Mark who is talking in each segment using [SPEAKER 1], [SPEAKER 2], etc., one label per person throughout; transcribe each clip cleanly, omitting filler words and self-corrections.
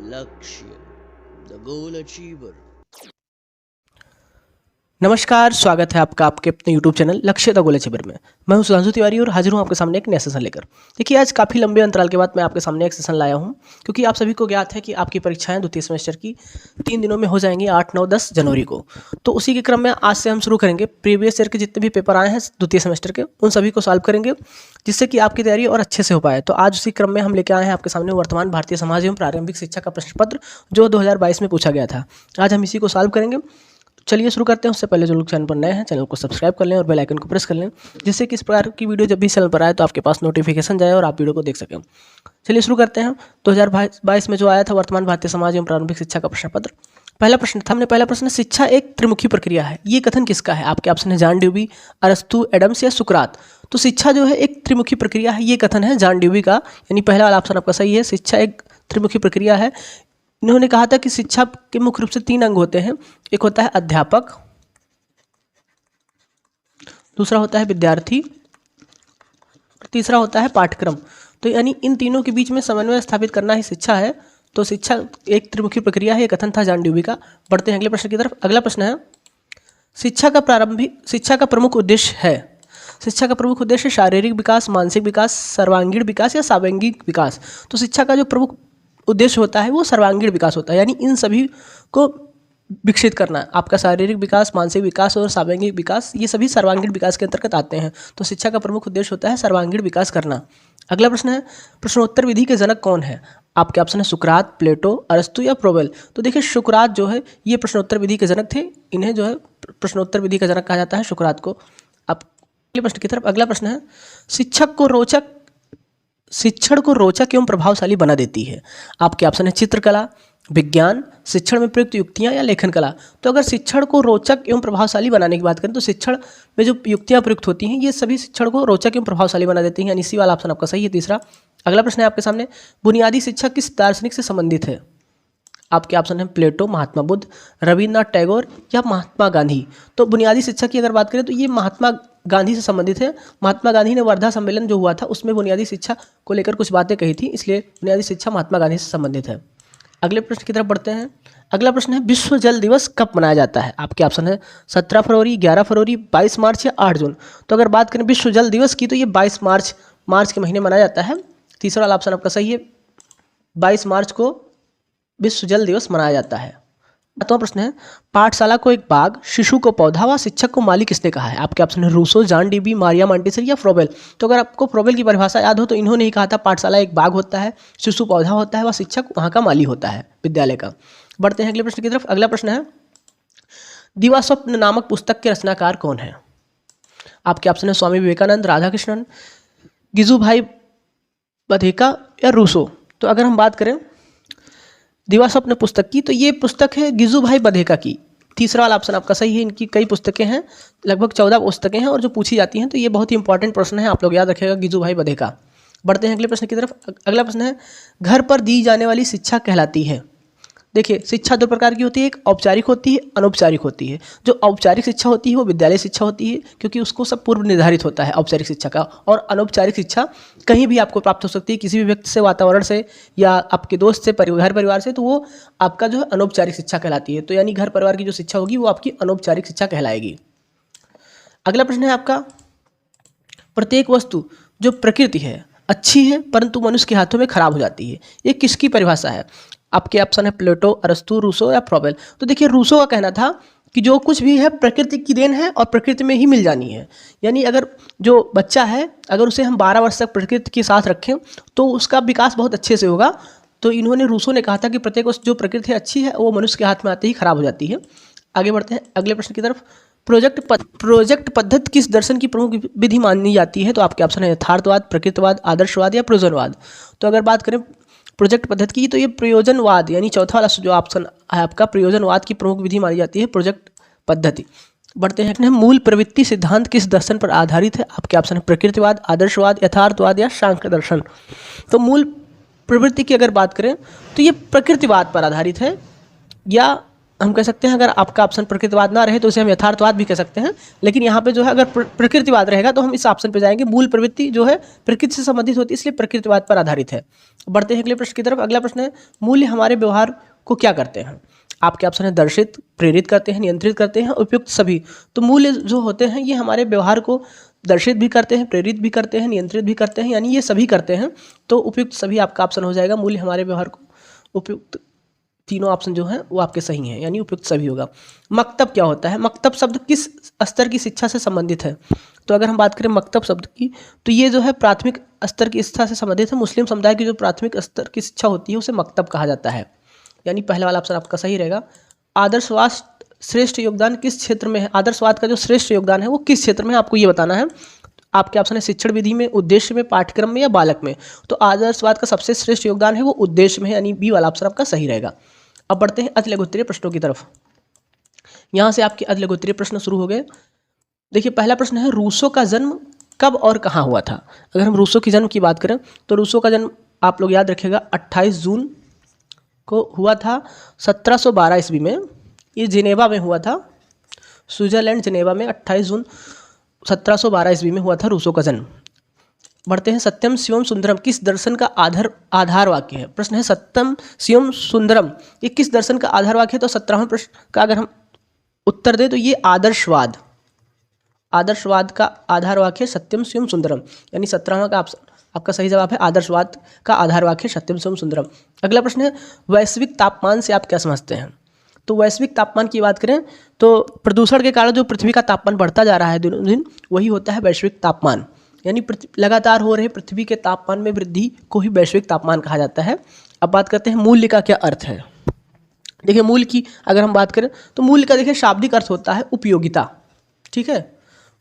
[SPEAKER 1] लक्ष्य the goal achiever.
[SPEAKER 2] नमस्कार, स्वागत है आपका आपके अपने YouTube चैनल लक्ष्य द गोल अचीवर में। मैं हूं सुधांशु तिवारी और हाजिर हूं आपके सामने एक नया सेशन लेकर। देखिए, आज काफ़ी लंबे अंतराल के बाद मैं आपके सामने एक सेशन लाया हूं, क्योंकि आप सभी को ज्ञात है कि आपकी परीक्षाएं द्वितीय सेमेस्टर की 3 दिनों में हो जाएंगी, 8, 9, 10 जनवरी को। तो उसी के क्रम में आज से हम शुरू करेंगे प्रीवियस ईयर के जितने भी पेपर आए हैं द्वितीय सेमेस्टर के, उन सभी को सॉल्व करेंगे, जिससे कि आपकी तैयारी और अच्छे से हो पाए। तो आज उसी क्रम में हम लेकर आए हैं आपके सामने वर्तमान भारतीय समाज एवं प्रारंभिक शिक्षा का प्रश्न पत्र, जो 2022 में पूछा गया था। आज हम इसी को सॉल्व करेंगे। चलिए शुरू करते हैं। उससे पहले जो लोग चैनल पर नए हैं, चैनल को सब्सक्राइब कर लें और बेल आइकन को प्रेस कर लें, जिससे कि इस प्रकार की वीडियो जब भी चैनल पर आए तो आपके पास नोटिफिकेशन जाए और आप वीडियो को देख सकें। चलिए शुरू करते हैं। 2022 में जो आया था वर्तमान भारतीय समाज एवं प्रारंभिक शिक्षा का प्रश्न पत्र, पहला प्रश्न था हमने पहला प्रश्न, शिक्षा एक त्रिमुखी प्रक्रिया है, ये कथन किसका है? आपके ऑप्शन है जॉन ड्यूबी, अरस्तु, एडम्स या सुकरात। तो शिक्षा जो है एक त्रिमुखी प्रक्रिया है, ये कथन है जॉन ड्यूबी का, यानी पहला वाला ऑप्शन आपका सही है। शिक्षा एक त्रिमुखी प्रक्रिया है। इन्होंने कहा था कि शिक्षा के मुख्य रूप से 3 अंग होते हैं। एक होता है अध्यापक, दूसरा होता है विद्यार्थी, तीसरा होता है पाठ्यक्रम। तो यानी इन तीनों के बीच में समन्वय स्थापित करना ही शिक्षा है। तो शिक्षा एक त्रिमुखी प्रक्रिया है, ये कथन था जॉन ड्यूबी का। बढ़ते हैं अगले प्रश्न की तरफ। अगला प्रश्न है, शिक्षा का प्रमुख उद्देश्य है। शिक्षा का प्रमुख उद्देश्य शारीरिक विकास, मानसिक विकास, सर्वांगीण विकास या सावैंगिक विकास। तो शिक्षा का जो प्रमुख उद्देश्य होता है वो सर्वांगीण विकास होता है, यानी इन सभी को विकसित करना। आपका शारीरिक विकास, मानसिक विकास और सावैंगिक विकास, ये सभी सर्वांगीण विकास के अंतर्गत आते हैं। तो शिक्षा का प्रमुख उद्देश्य होता है सर्वांगीण विकास करना। अगला प्रश्न है, प्रश्नोत्तर विधि के जनक कौन है? आपके ऑप्शन है सुकरात, प्लेटो, अरस्तु या प्रोवेल। तो देखिए, सुकरात जो है ये प्रश्नोत्तर विधि के जनक थे। इन्हें जो है प्रश्नोत्तर विधि का जनक कहा जाता है, सुकरात को। अब अगले प्रश्न की तरफ। अगला प्रश्न है, शिक्षण को रोचक एवं प्रभावशाली बना देती है। आपके ऑप्शन है चित्रकला, विज्ञान, शिक्षण में प्रयुक्त युक्तियां या लेखन कला। तो अगर शिक्षण को रोचक एवं प्रभावशाली बनाने की बात करें तो शिक्षण में जो युक्तियां प्रयुक्त होती हैं ये सभी शिक्षण को रोचक एवं प्रभावशाली बना देती हैं, यानी इसी वाला ऑप्शन आपका सही है, तीसरा। अगला प्रश्न है आपके सामने, बुनियादी शिक्षा किस दार्शनिक से संबंधित है? आपके ऑप्शन है प्लेटो, महात्मा बुद्ध, रविन्द्रनाथ टैगोर या महात्मा गांधी। तो बुनियादी शिक्षा की अगर बात करें तो ये महात्मा गांधी से संबंधित है। महात्मा गांधी ने वर्धा सम्मेलन जो हुआ था उसमें बुनियादी शिक्षा को लेकर कुछ बातें कही थी, इसलिए बुनियादी शिक्षा महात्मा गांधी से संबंधित है। अगले प्रश्न की तरफ बढ़ते हैं। अगला प्रश्न है, विश्व जल दिवस कब मनाया जाता है? आपके ऑप्शन है 17 फरवरी, 11 फरवरी, 22 मार्च या 8 जून। तो अगर बात करें विश्व जल दिवस की तो ये 22 मार्च के महीने मनाया जाता है। तीसरा वाला ऑप्शन आपका सही है, 22 मार्च को विश्व जल दिवस मनाया जाता है। 7वां प्रश्न है, पाठशाला को एक बाग, शिशु को पौधा व शिक्षक को माली किसने कहा है? आपके ऑप्शन है रूसो, जॉन ड्यूबी, मारिया मॉन्टेसरी या फ्रोबेल। तो अगर आपको फ्रोबेल की परिभाषा याद हो तो इन्होंने ही कहा था पाठशाला एक बाग होता है, शिशु पौधा होता है व शिक्षक वहाँ का माली होता है विद्यालय का। बढ़ते हैं अगले प्रश्न की तरफ। अगला प्रश्न है, दिवास्वप्न नामक पुस्तक के रचनाकार कौन है? आपके ऑप्शन है स्वामी विवेकानंद, राधाकृष्णन, गिजुभाई बधेका या रूसो। तो अगर हम बात करें दिवास्वप्न पुस्तक की तो ये पुस्तक है गिजुभाई बधेका की। तीसरा वाला ऑप्शन आपका सही है। इनकी कई पुस्तकें हैं, लगभग 14 पुस्तकें हैं और जो पूछी जाती हैं, तो ये बहुत ही इंपॉर्टेंट प्रश्न है, आप लोग याद रखिएगा, गिजुभाई बधेका। बढ़ते हैं अगले प्रश्न की तरफ। अगला प्रश्न है, घर पर दी जाने वाली शिक्षा कहलाती है। देखिए, शिक्षा 2 प्रकार की होती है, एक औपचारिक होती है, अनौपचारिक होती है। जो औपचारिक शिक्षा होती है वो विद्यालय शिक्षा होती है, क्योंकि उसको सब पूर्व निर्धारित होता है औपचारिक शिक्षा का। और अनौपचारिक शिक्षा कहीं भी आपको प्राप्त हो सकती है, किसी भी व्यक्ति से, वातावरण से या आपके दोस्त से, घर परिवार से, तो वो आपका जो है अनौपचारिक शिक्षा कहलाती है। तो यानी घर परिवार की जो शिक्षा होगी वो आपकी अनौपचारिक शिक्षा कहलाएगी। अगला प्रश्न है आपका, प्रत्येक वस्तु जो प्रकृति है अच्छी है परंतु मनुष्य के हाथों में खराब हो जाती है, ये किसकी परिभाषा है? आपके ऑप्शन है प्लेटो, अरस्तु, रूसो या फ्रोबेल। तो देखिए, रूसो का कहना था कि जो कुछ भी है प्रकृति की देन है और प्रकृति में ही मिल जानी है। यानी अगर जो बच्चा है, अगर उसे हम 12 वर्ष तक प्रकृति के साथ रखें तो उसका विकास बहुत अच्छे से होगा। तो इन्होंने, रूसो ने कहा था कि प्रत्येक वस्तु जो प्रकृति अच्छी है वो मनुष्य के हाथ में आते ही खराब हो जाती है। आगे बढ़ते हैं अगले प्रश्न की तरफ। प्रोजेक्ट पद्धति किस दर्शन की प्रमुख विधि मानी जाती है? तो आपके ऑप्शन है यथार्थवाद, प्रकृतिवाद, आदर्शवाद या प्रयोजनवाद। तो अगर बात करें प्रोजेक्ट पद्धति की तो ये प्रयोजनवाद, यानी चौथा वाला जो ऑप्शन है आपका, प्रयोजनवाद की प्रमुख विधि मानी जाती है प्रोजेक्ट पद्धति। बढ़ते हैं, मूल प्रवृत्ति सिद्धांत किस दर्शन पर आधारित है? आपके ऑप्शन है प्रकृतिवाद, आदर्शवाद, यथार्थवाद या सांख्य दर्शन। तो मूल प्रवृत्ति की अगर बात करें तो ये प्रकृतिवाद पर आधारित है या हम कह सकते हैं अगर आपका ऑप्शन प्रकृतिवाद ना रहे तो उसे हम यथार्थवाद भी कह सकते हैं, लेकिन यहाँ पे जो है अगर प्रकृतिवाद रहेगा तो हम इस ऑप्शन पे जाएंगे। मूल प्रवृत्ति जो है प्रकृति से संबंधित होती है, इसलिए प्रकृतिवाद पर आधारित है। बढ़ते हैं अगले प्रश्न की तरफ। अगला प्रश्न है, मूल्य हमारे व्यवहार को क्या करते हैं? आपके ऑप्शन है दर्शित, प्रेरित करते हैं, नियंत्रित करते हैं, उपयुक्त सभी। तो मूल्य जो होते हैं ये हमारे व्यवहार को दर्शित भी करते हैं, प्रेरित भी करते हैं, नियंत्रित भी करते हैं, यानी ये सभी करते हैं। तो उपयुक्त सभी आपका ऑप्शन हो जाएगा। मूल्य हमारे व्यवहार को उपयुक्त, तीनों ऑप्शन जो हैं वो आपके सही हैं, यानी उपयुक्त सभी होगा। मकतब क्या होता है? मकतब शब्द किस स्तर की शिक्षा से संबंधित है? तो अगर हम बात करें मकतब शब्द की तो ये जो है प्राथमिक स्तर की शिक्षा से संबंधित है। मुस्लिम समुदाय की जो प्राथमिक स्तर की शिक्षा होती है उसे मकतब कहा जाता है, यानी पहला वाला ऑप्शन आपका सही रहेगा। आदर्शवाद श्रेष्ठ योगदान किस क्षेत्र में है? आदर्शवाद का जो श्रेष्ठ योगदान है वो किस क्षेत्र में है आपको ये बताना है। आपके ऑप्शन है शिक्षण विधि में, उद्देश्य में, पाठ्यक्रम में या बालक में। तो आदर्शवाद का सबसे श्रेष्ठ योगदान है वो उद्देश्य में है, यानी बी वाला ऑप्शन आपका सही रहेगा। अब बढ़ते हैं अति लघुत्तरीय प्रश्नों की तरफ। यहाँ से आपके अति लघुत्तरीय प्रश्न शुरू हो गए। देखिए पहला प्रश्न है, रूसो का जन्म कब और कहाँ हुआ था? अगर हम रूसो की जन्म की बात करें तो रूसो का जन्म आप लोग याद रखिएगा 28 जून को हुआ था 1712 ईस्वी में। ये जिनेवा में हुआ था, स्विट्जरलैंड जिनेवा में 28 जून 1712 ईस्वी में हुआ था रूसो का जन्म। बढ़ते हैं, सत्यम शिवम सुंदरम किस दर्शन का आधार वाक्य है? प्रश्न है सत्यम शिवम सुंदरम ये किस दर्शन का आधार वाक्य है? तो 17वें प्रश्न का अगर हम उत्तर दें तो ये आदर्शवाद का आधार वाक्य सत्यम शिवम सुंदरम, यानी 17वां का आपका सही जवाब है आदर्शवाद का आधार वाक्य सत्यम शिवम सुंदरम। अगला प्रश्न है, वैश्विक तापमान से आप क्या समझते हैं? तो वैश्विक तापमान की बात करें तो प्रदूषण के कारण जो पृथ्वी का तापमान बढ़ता जा रहा है दिनों दिन, वही होता है वैश्विक तापमान, यानी लगातार हो रहे पृथ्वी के तापमान में वृद्धि को ही वैश्विक तापमान कहा जाता है। अब बात करते हैं मूल्य का क्या अर्थ है। देखिए मूल्य की अगर हम बात करें तो मूल्य का देखिए शाब्दिक अर्थ होता है उपयोगिता। ठीक है,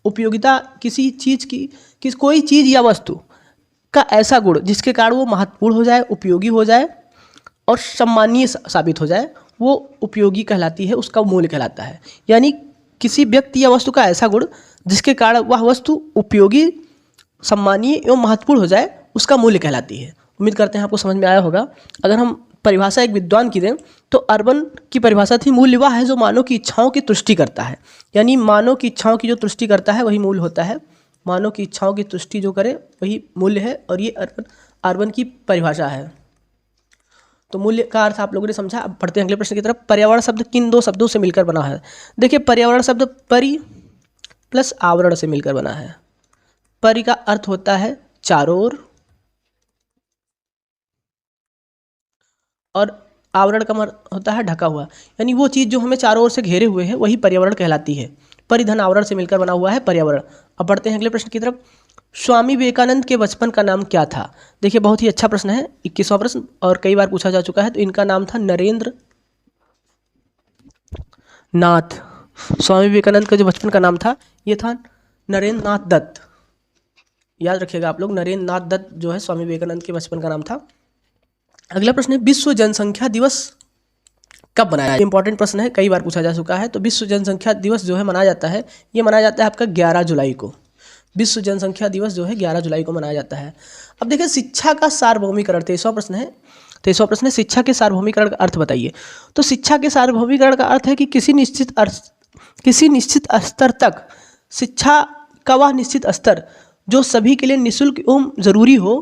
[SPEAKER 2] उपयोगिता किसी चीज़ की कोई चीज़ या वस्तु का ऐसा गुण जिसके कारण वो महत्वपूर्ण हो जाए, उपयोगी हो जाए और सम्मानीय साबित हो जाए, वो उपयोगी कहलाती है, उसका मूल्य कहलाता है। यानी किसी व्यक्ति या वस्तु का ऐसा गुण जिसके कारण वह वस्तु उपयोगी, सम्मानीय एवं महत्वपूर्ण हो जाए, उसका मूल्य कहलाती है। उम्मीद करते हैं आपको समझ में आया होगा। अगर हम परिभाषा एक विद्वान की दें तो अर्बन की परिभाषा थी, मूल्य वह है जो मानव की इच्छाओं की तुष्टि करता है, यानी मानव की इच्छाओं की जो तुष्टि करता है वही मूल्य होता है। मानव की इच्छाओं की तुष्टि जो करे वही मूल्य है, और ये अर्बन की परिभाषा है। तो मूल्य का अर्थ आप लोगों ने समझा। अब बढ़ते हैं अगले प्रश्न की तरफ। पर्यावरण शब्द किन दो शब्दों से मिलकर बना है? देखिए पर्यावरण शब्द परि प्लस आवरण से मिलकर बना है। परि का अर्थ होता है चारों ओर, और आवरण का अर्थ होता है ढका हुआ, यानी वो चीज़ जो हमें चारों ओर से घेरे हुए है वही पर्यावरण कहलाती है। परिधन आवरण से मिलकर बना हुआ है पर्यावरण। अब बढ़ते हैं अगले प्रश्न की तरफ। स्वामी विवेकानंद के बचपन का नाम क्या था? देखिए बहुत ही अच्छा प्रश्न है, 21वां प्रश्न और कई बार पूछा जा चुका है। तो इनका नाम था नरेंद्र नाथ। स्वामी विवेकानंद का जो बचपन का नाम था ये था नरेंद्र नाथ दत्त। याद रखिएगा आप लोग, नरेंद्र नाथ दत्त जो है स्वामी विवेकानंद के बचपन का नाम था। अगला प्रश्न है, विश्व जनसंख्या दिवस कब मनाया जाता है? इंपॉर्टेंट प्रश्न है, कई बार पूछा जा चुका है। तो विश्व जनसंख्या दिवस जो है मनाया जाता है, ये मनाया जाता है आपका 11 जुलाई को। विश्व जनसंख्या दिवस जो है 11 जुलाई को मनाया जाता है। अब देखिए शिक्षा का सार्वभौमिकरण 23वां प्रश्न है। 23वां प्रश्न है, शिक्षा के सार्वभौमिकरण का अर्थ बताइए। तो शिक्षा के सार्वभौमिकरण का अर्थ है कि किसी निश्चित स्तर तक शिक्षा का वह निश्चित स्तर जो सभी के लिए निःशुल्क एवं जरूरी हो,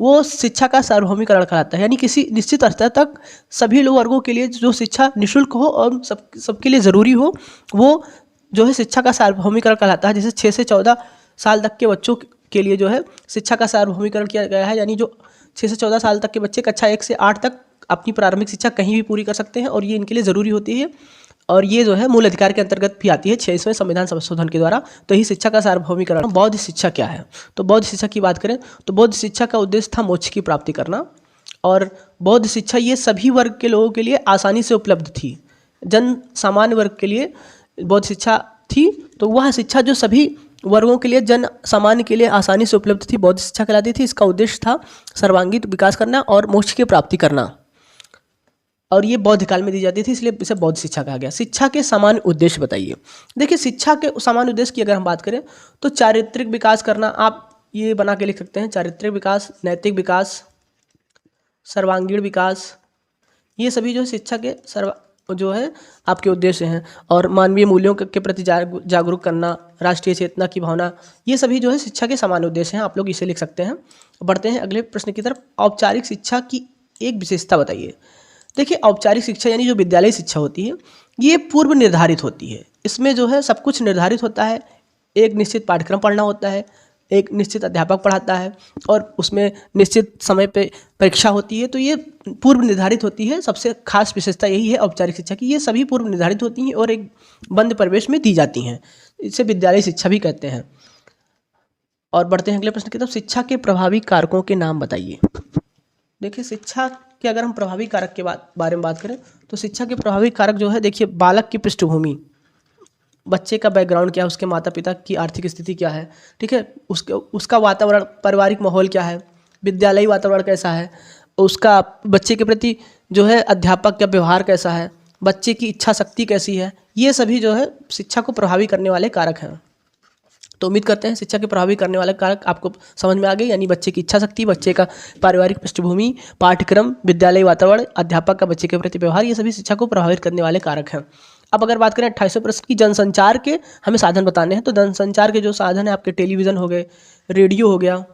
[SPEAKER 2] वो शिक्षा का सार्वभौमिकरण कहलाता है। यानी किसी निश्चित स्तर तक सभी लोग वर्गों के लिए जो शिक्षा निःशुल्क हो और सबके लिए ज़रूरी हो, वो जो है शिक्षा का सार्वभौमिकरण कहलाता है। जैसे 6 से 14 साल तक के बच्चों के लिए जो है शिक्षा का सार्वभौमिकरण किया गया है, यानी जो 6 से 14 साल तक के बच्चे कक्षा 1 से 8 तक अपनी प्रारंभिक शिक्षा कहीं भी पूरी कर सकते हैं, और ये इनके लिए ज़रूरी होती है, और ये जो है मूल अधिकार के अंतर्गत भी आती है 6वें संविधान संशोधन के द्वारा। तो यही शिक्षा का सार्वभौमिकरण। बौद्ध शिक्षा क्या है? तो बौद्ध शिक्षा की बात करें तो बौद्ध शिक्षा का उद्देश्य था मोक्ष की प्राप्ति करना, और बौद्ध शिक्षा ये सभी वर्ग के लोगों के लिए आसानी से उपलब्ध थी। जन सामान्य वर्ग के लिए बौद्ध शिक्षा थी, तो वह शिक्षा जो सभी वर्गों के लिए, जन सामान्य के लिए आसानी से उपलब्ध थी, बौद्ध शिक्षा कहलाती थी। इसका उद्देश्य था सर्वांगीण विकास करना और मोक्ष की प्राप्ति करना, और ये बौद्ध काल में दी जाती थी, इसलिए इसे बौद्ध शिक्षा कहा गया। शिक्षा के सामान्य उद्देश्य बताइए। देखिए शिक्षा के सामान्य उद्देश्य की अगर हम बात करें तो चारित्रिक विकास करना, आप ये बना के लिख सकते हैं, चारित्रिक विकास, नैतिक विकास, सर्वांगीण विकास, ये सभी जो शिक्षा के जो है आपके उद्देश्य हैं। और मानवीय मूल्यों के प्रति जागरूक करना, राष्ट्रीय चेतना की भावना, ये सभी जो है शिक्षा के सामान्य उद्देश्य हैं। आप लोग इसे लिख सकते हैं। बढ़ते हैं अगले प्रश्न की तरफ। औपचारिक शिक्षा की एक विशेषता बताइए। देखिए, औपचारिक शिक्षा यानी जो विद्यालय शिक्षा होती है, ये पूर्व निर्धारित होती है। इसमें जो है सब कुछ निर्धारित होता है। एक निश्चित पाठ्यक्रम पढ़ना होता है, एक निश्चित अध्यापक पढ़ाता है और उसमें निश्चित समय पे परीक्षा होती है। तो ये पूर्व निर्धारित होती है। सबसे खास विशेषता यही है औपचारिक शिक्षा की, ये सभी पूर्व निर्धारित होती हैं और एक बंद परिवेश में दी जाती हैं। इसे विद्यालय शिक्षा भी कहते हैं। और बढ़ते हैं अगले प्रश्न की तरफ। शिक्षा के प्रभावी कारकों के नाम बताइए। देखिए, शिक्षा के अगर हम प्रभावी कारक के बारे में बात करें तो शिक्षा के प्रभावी कारक जो है, देखिए, बालक की पृष्ठभूमि, बच्चे का बैकग्राउंड क्या है, उसके माता पिता की आर्थिक स्थिति क्या है, ठीक है, उसका वातावरण, पारिवारिक माहौल क्या है, विद्यालयी वातावरण कैसा है, उसका बच्चे के प्रति जो है अध्यापक का व्यवहार कैसा है, बच्चे की इच्छा शक्ति कैसी है, ये सभी जो है शिक्षा को प्रभावी करने वाले कारक हैं। तो उम्मीद करते हैं शिक्षा के प्रभावी करने वाले कारक आपको समझ में आ गए। यानी बच्चे की इच्छा शक्ति, बच्चे का पारिवारिक पृष्ठभूमि, पाठ्यक्रम, विद्यालय वातावरण, अध्यापक का बच्चे के प्रति व्यवहार, ये सभी शिक्षा को प्रभावित करने वाले कारक हैं। अब अगर बात करें 28वें प्रश्न की, जनसंचार के हमें साधन बताने हैं। तो जनसंचार के जो साधन है आपके टेलीविज़न हो गए, रेडियो हो गया,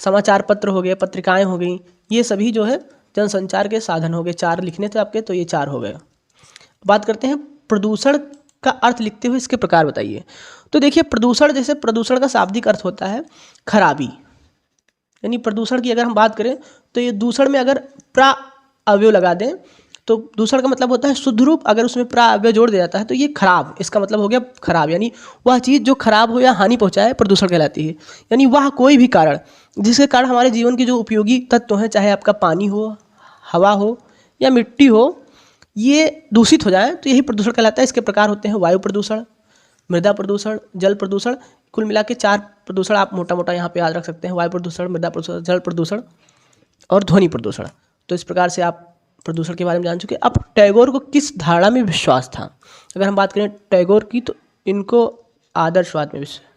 [SPEAKER 2] समाचार पत्र हो गए, पत्रिकाएँ हो गई, ये सभी जो है जनसंचार के साधन हो गए। 4 लिखने थे आपके, तो ये 4 हो गए। बात करते हैं प्रदूषण का अर्थ लिखते हुए इसके प्रकार बताइए। तो देखिए, प्रदूषण, जैसे प्रदूषण का शाब्दिक अर्थ होता है खराबी। यानी प्रदूषण की अगर हम बात करें तो ये दूषण में अगर प्रा अवयव लगा दें तो दूषण का मतलब होता है शुद्ध रूप। अगर उसमें प्रा अवयव जोड़ दिया जाता है तो ये खराब, इसका मतलब हो गया खराब। यानी वह चीज़ जो खराब हो या हानि पहुंचाए प्रदूषण कहलाती है। यानी वह कोई भी कारण जिसके कारण हमारे जीवन के जो उपयोगी तत्व हैं, चाहे आपका पानी हो, हवा हो या मिट्टी हो, ये दूषित हो जाए तो यही प्रदूषण कहलाता है। इसके प्रकार होते हैं वायु प्रदूषण, मृदा प्रदूषण, जल प्रदूषण। कुल मिला के 4 प्रदूषण आप मोटा मोटा यहाँ पे याद रख सकते हैं। वायु प्रदूषण, मृदा प्रदूषण, जल प्रदूषण और ध्वनि प्रदूषण। तो इस प्रकार से आप प्रदूषण के बारे में जान चुके। अब टैगोर को किस धारणा में विश्वास था? अगर हम बात करें टैगोर की तो इनको आदर्शवाद में विश्वास